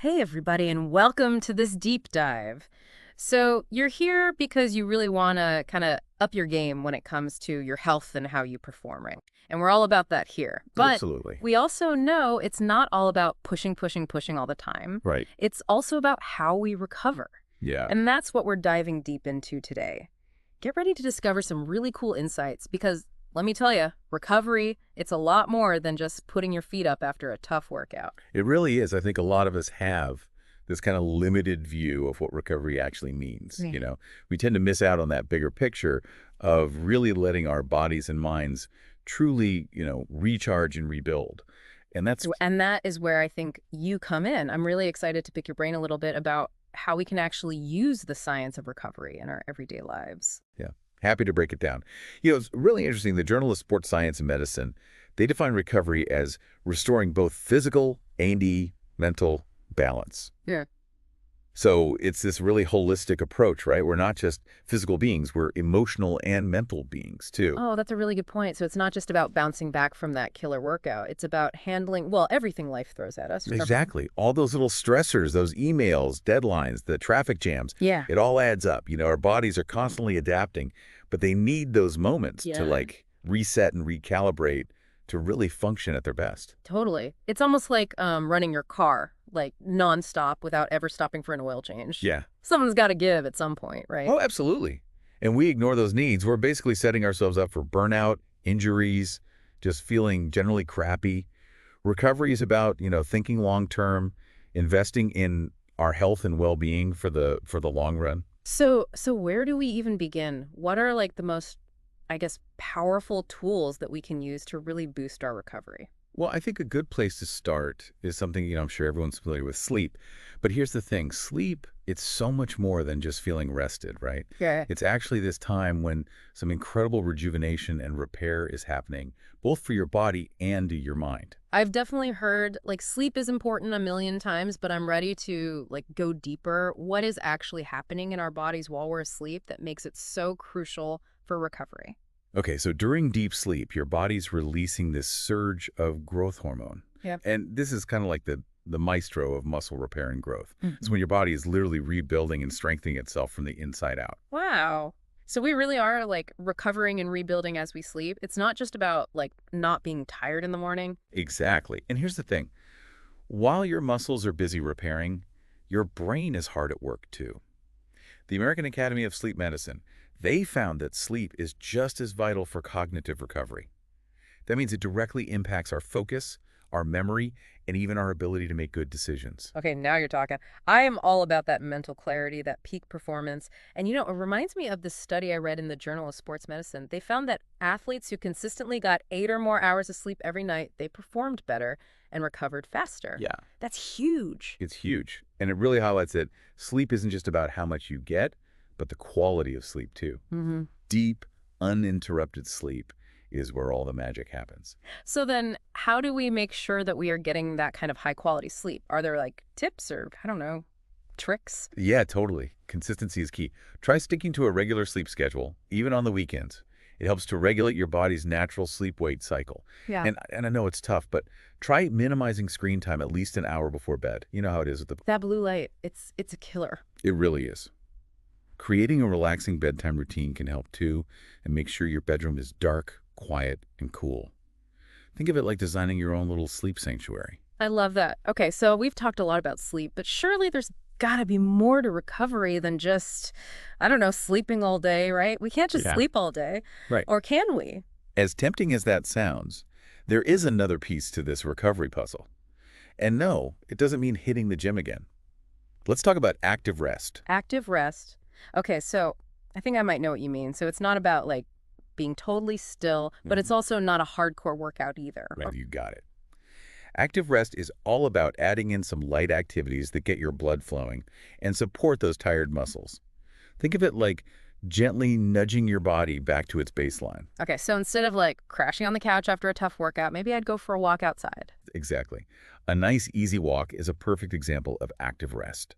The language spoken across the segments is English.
Hey, everybody, and welcome to this deep dive. So, you're here because you really want to kind of up your game when it comes to your health and how you perform, right? And we're all about that here. But Absolutely. we also know it's not all about pushing, pushing, pushing all the time. Right. It's also about how we recover. Yeah. And that's what we're diving deep into today. Get ready to discover some really cool insights because, let me tell you, recovery, it's a lot more than just putting your feet up after a tough workout. It really is. I think a lot of us have this kind of limited view of what recovery actually means. Yeah. We tend to miss out on that bigger picture of really letting our bodies and minds truly, recharge and rebuild. And that's, And that is where I think you come in. I'm really excited to pick your brain a little bit about how we can actually use the science of recovery in our everyday lives. yeah, happy to break it down. It's really interesting. The Journal of Sports Science and Medicine, they define recovery as restoring both physical and mental balance. Yeah. So it's this really holistic approach, right? We're not just physical beings, we're emotional and mental beings too. Oh, that's a really good point. So it's not just about bouncing back from that killer workout. It's about handling, well, everything life throws at us. Exactly. All those little stressors, those emails, deadlines, the traffic jams, Yeah. it all adds up. Our bodies are constantly adapting, but they need those moments to Yeah. reset and recalibrate to really function at their best. Totally. It's almost like running your car, like nonstop without ever stopping for an oil change. Yeah. Someone's got to give at some point, right? Oh, absolutely. And we ignore those needs. We're basically setting ourselves up for burnout, injuries, just feeling generally crappy. Recovery is about, thinking long term, investing in our health and well-being for the long run. So where do we even begin? What are like the most, I guess, powerful tools that we can use to really boost our recovery? Well, I think a good place to start is something, I'm sure everyone's familiar with, sleep. But here's the thing, sleep, it's so much more than just feeling rested, right? Yeah. It's actually this time when some incredible rejuvenation and repair is happening, both for your body and your mind. I've definitely heard like sleep is important a million times, but I'm ready to like go deeper. What is actually happening in our bodies while we're asleep that makes it so crucial for recovery? Okay, so during deep sleep, your body's releasing this surge of growth hormone. Yep. And this is kind of like the maestro of muscle repair and growth. Mhm. It's when your body is literally rebuilding and strengthening itself from the inside out. Wow. So we really are like recovering and rebuilding as we sleep. It's not just about like not being tired in the morning. Exactly. And here's the thing. While your muscles are busy repairing, your brain is hard at work too. The American Academy of Sleep Medicine, they found that sleep is just as vital for cognitive recovery. That means it directly impacts our focus, our memory, and even our ability to make good decisions. Okay, now you're talking. I am all about that mental clarity, that peak performance. And it reminds me of this study I read in the Journal of Sports Medicine. They found that athletes who consistently got 8 or more hours of sleep every night, they performed better and recovered faster. Yeah, That's huge. it's huge. And it really highlights that sleep isn't just about how much you get, but the quality of sleep too. Mm-hmm. Deep, uninterrupted sleep is where all the magic happens. So then how do we make sure that we are getting that kind of high quality sleep? Are there like tips or, I don't know, tricks? Yeah, totally. Consistency is key. Try sticking to a regular sleep schedule, even on the weekends. It helps to regulate your body's natural sleep-wake cycle. Yeah. And I know it's tough, but try minimizing screen time at least an hour before bed. You know how it is with the... That blue light, it's a killer. It really is. Creating a relaxing bedtime routine can help too, and make sure your bedroom is dark, quiet, and cool. Think of it like designing your own little sleep sanctuary. I love that. Okay, so we've talked a lot about sleep, but surely there's got to be more to recovery than just, I don't know, sleeping all day, right? We can't just Yeah. sleep all day. Right. Or can we? As tempting as that sounds, there is another piece to this recovery puzzle. And no, it doesn't mean hitting the gym again. Let's talk about active rest. Active rest. Okay, so I think I might know what you mean. So it's not about like being totally still, but it's also not a hardcore workout either. Right, you got it. Active rest is all about adding in some light activities that get your blood flowing and support those tired muscles. Think of it like gently nudging your body back to its baseline. Okay, so instead of like crashing on the couch after a tough workout, maybe I'd go for a walk outside. Exactly. A nice easy walk is a perfect example of active rest.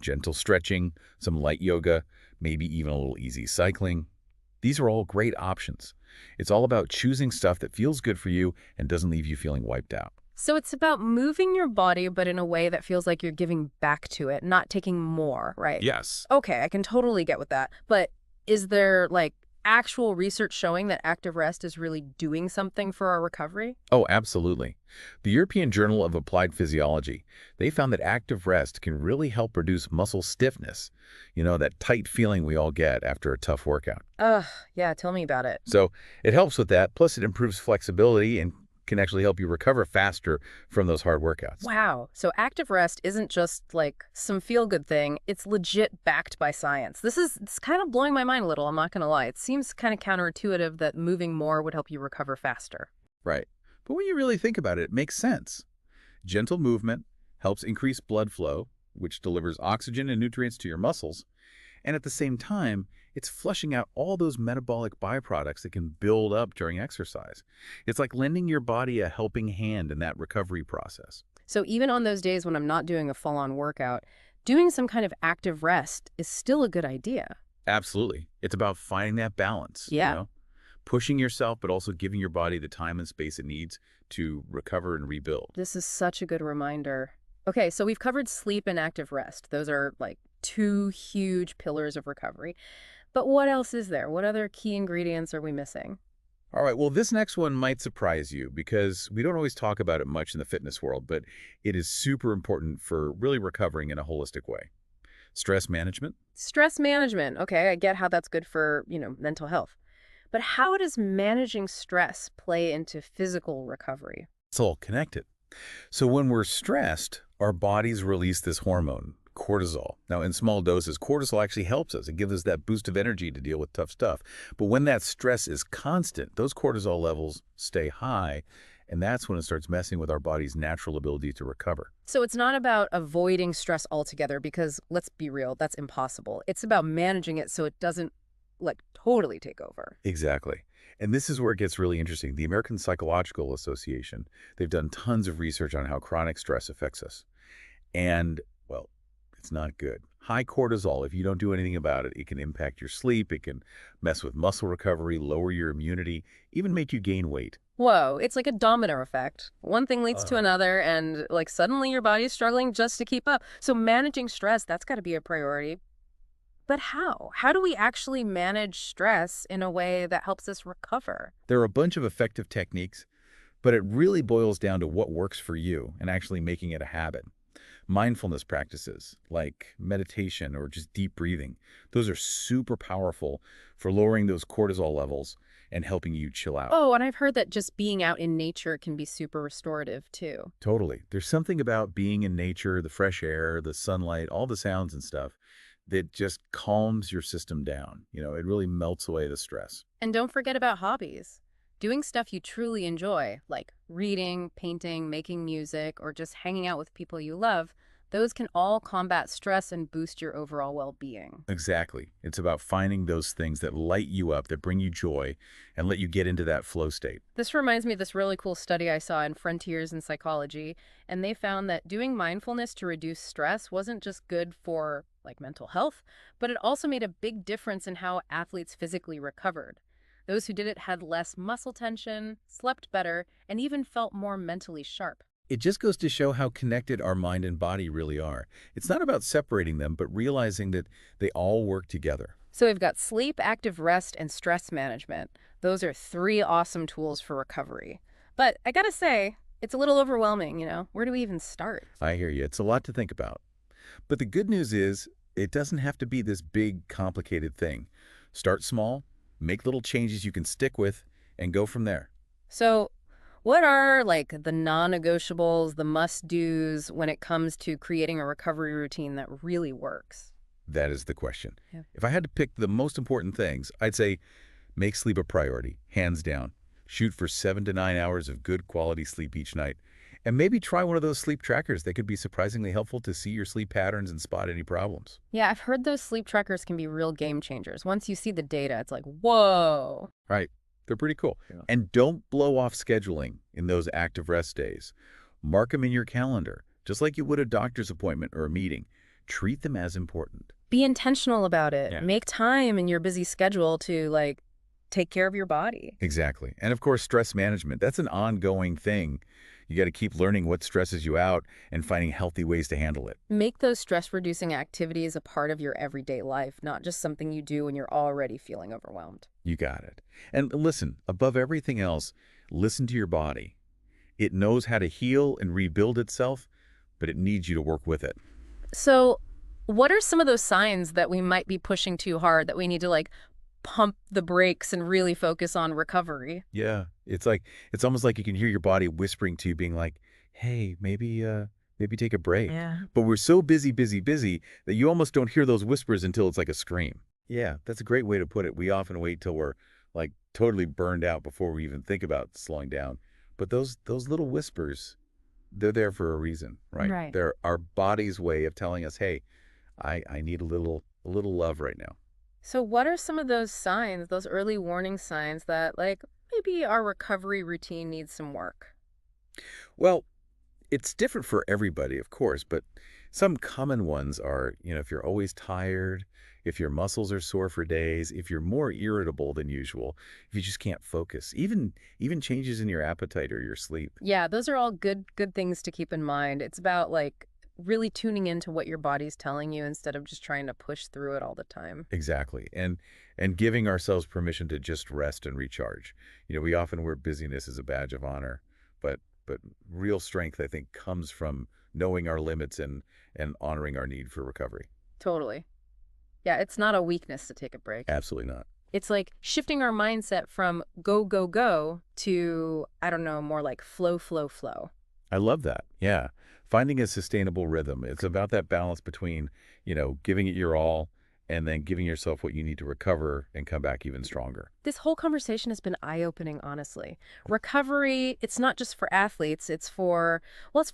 Gentle stretching, some light yoga, maybe even a little easy cycling. These are all great options. It's all about choosing stuff that feels good for you and doesn't leave you feeling wiped out. So it's about moving your body, but in a way that feels like you're giving back to it, not taking more, right? Yes. Okay, I can totally get with that. But is there like actual research showing that active rest is really doing something for our recovery? Oh, absolutely. The European Journal of Applied Physiology, they found that active rest can really help reduce muscle stiffness, that tight feeling we all get after a tough workout. Ugh, yeah, tell me about it. So it helps with that. Plus, it improves flexibility and can actually help you recover faster from those hard workouts. Wow. So active rest isn't just like some feel-good thing. It's legit backed by science. It's kind of blowing my mind a little, I'm not going to lie. It seems kind of counterintuitive that moving more would help you recover faster. Right. But when you really think about it, it makes sense. Gentle movement helps increase blood flow, which delivers oxygen and nutrients to your muscles. And at the same time, it's flushing out all those metabolic byproducts that can build up during exercise. It's like lending your body a helping hand in that recovery process. So even on those days when I'm not doing a full-on workout, doing some kind of active rest is still a good idea. Absolutely. It's about finding that balance, Yeah. pushing yourself, but also giving your body the time and space it needs to recover and rebuild. This is such a good reminder. Okay, so we've covered sleep and active rest. Those are like two huge pillars of recovery. But what else is there? What other key ingredients are we missing? All right, well, this next one might surprise you because we don't always talk about it much in the fitness world, but it is super important for really recovering in a holistic way. Stress management. Stress management. Okay, I get how that's good for, mental health. But how does managing stress play into physical recovery? It's all connected. So when we're stressed, our bodies release this hormone, cortisol. Now, in small doses, cortisol actually helps us. It gives us that boost of energy to deal with tough stuff. But when that stress is constant, those cortisol levels stay high, and that's when it starts messing with our body's natural ability to recover. So it's not about avoiding stress altogether because, let's be real, that's impossible. It's about managing it so it doesn't, like, totally take over. Exactly. And this is where it gets really interesting. The American Psychological Association, they've done tons of research on how chronic stress affects us. And, well, it's not good. High cortisol, if you don't do anything about it, it can impact your sleep, it can mess with muscle recovery, lower your immunity, even make you gain weight. Whoa, it's like a domino effect. One thing leads to another, and like suddenly your body's struggling just to keep up. So managing stress, that's got to be a priority. But how? How do we actually manage stress in a way that helps us recover? There are a bunch of effective techniques, but it really boils down to what works for you and actually making it a habit. Mindfulness practices like meditation or just deep breathing, those are super powerful for lowering those cortisol levels and helping you chill out. Oh, and I've heard that just being out in nature can be super restorative too. Totally. There's something about being in nature, the fresh air, the sunlight, all the sounds and stuff that just calms your system down. It really melts away the stress. And don't forget about hobbies. Doing stuff you truly enjoy, like reading, painting, making music, or just hanging out with people you love, those can all combat stress and boost your overall well-being. Exactly. It's about finding those things that light you up, that bring you joy, and let you get into that flow state. This reminds me of this really cool study I saw in Frontiers in Psychology, and they found that doing mindfulness to reduce stress wasn't just good for, like, mental health, but it also made a big difference in how athletes physically recovered. Those who did it had less muscle tension, slept better, and even felt more mentally sharp. It just goes to show how connected our mind and body really are. It's not about separating them, but realizing that they all work together. So we've got sleep, active rest, and stress management. Those are three awesome tools for recovery. But I gotta say, it's a little overwhelming. Where do we even start? I hear you. It's a lot to think about. But the good news is, it doesn't have to be this big, complicated thing. Start small, make little changes you can stick with, and go from there. So what are like the non-negotiables, the must-dos when it comes to creating a recovery routine that really works? That is the question. Yeah. If I had to pick the most important things, I'd say make sleep a priority, hands down. Shoot for 7 to 9 hours of good quality sleep each night. And maybe try one of those sleep trackers. They could be surprisingly helpful to see your sleep patterns and spot any problems. Yeah, I've heard those sleep trackers can be real game changers. Once you see the data, it's like, whoa. Right. They're pretty cool. Yeah. And don't blow off scheduling in those active rest days. Mark them in your calendar, just like you would a doctor's appointment or a meeting. Treat them as important. Be intentional about it. Yeah. Make time in your busy schedule to, like, take care of your body. Exactly. And of course, stress management, that's an ongoing thing. You got to keep learning what stresses you out and finding healthy ways to handle it. Make those stress-reducing activities a part of your everyday life, not just something you do when you're already feeling overwhelmed. You got it. And listen, above everything else, listen to your body. It knows how to heal and rebuild itself, but it needs you to work with it. So, what are some of those signs that we might be pushing too hard, that we need to pump the brakes and really focus on recovery? Yeah, it's almost like you can hear your body whispering to you, being like, "Hey, maybe take a break." Yeah. But we're so busy, busy, busy that you almost don't hear those whispers until it's like a scream. Yeah, that's a great way to put it. We often wait till we're like totally burned out before we even think about slowing down. But those little whispers, they're there for a reason, right? Right. They're our body's way of telling us, "Hey, I need a little love right now." So what are some of those signs, those early warning signs that maybe our recovery routine needs some work? Well, it's different for everybody, of course, but some common ones are, if you're always tired, if your muscles are sore for days, if you're more irritable than usual, if you just can't focus, even changes in your appetite or your sleep. Yeah, those are all good things to keep in mind. It's about really tuning into what your body's telling you instead of just trying to push through it all the time. Exactly. And giving ourselves permission to just rest and recharge. We often wear busyness as a badge of honor, but real strength, I think, comes from knowing our limits and honoring our need for recovery. Totally. Yeah, it's not a weakness to take a break. Absolutely not. It's like shifting our mindset from go, go, go to, I don't know, more like flow, flow, flow. I love that. Yeah. Finding a sustainable rhythm. It's about that balance between, giving it your all and then giving yourself what you need to recover and come back even stronger. This whole conversation has been eye-opening, honestly. Recovery, it's not just for athletes, it's for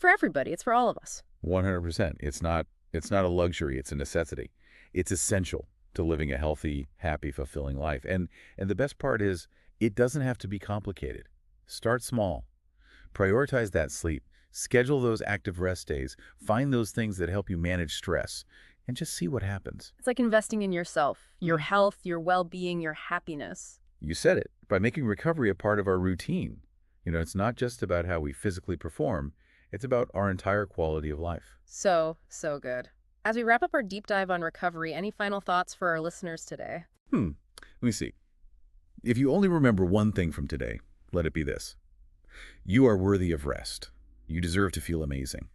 everybody. It's for all of us. 100%. It's not a luxury, it's a necessity. It's essential to living a healthy, happy, fulfilling life. And the best part is it doesn't have to be complicated. Start small. Prioritize that sleep. Schedule those active rest days. Find those things that help you manage stress and just see what happens. It's like investing in yourself, your health, your well-being, your happiness. You said it. By making recovery a part of our routine. It's not just about how we physically perform. It's about our entire quality of life. So good. As we wrap up our deep dive on recovery, any final thoughts for our listeners today? Let me see. If you only remember one thing from today, let it be this. You are worthy of rest. You deserve to feel amazing.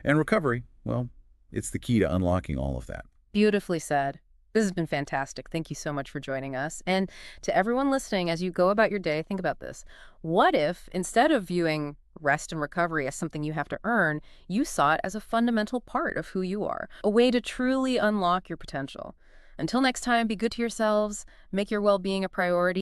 And recovery, well, it's the key to unlocking all of that. Beautifully said. This has been fantastic. Thank you so much for joining us. And to everyone listening, as you go about your day, think about this. What if, instead of viewing rest and recovery as something you have to earn, you saw it as a fundamental part of who you are, a way to truly unlock your potential? Until next time, be good to yourselves, make your well-being a priority,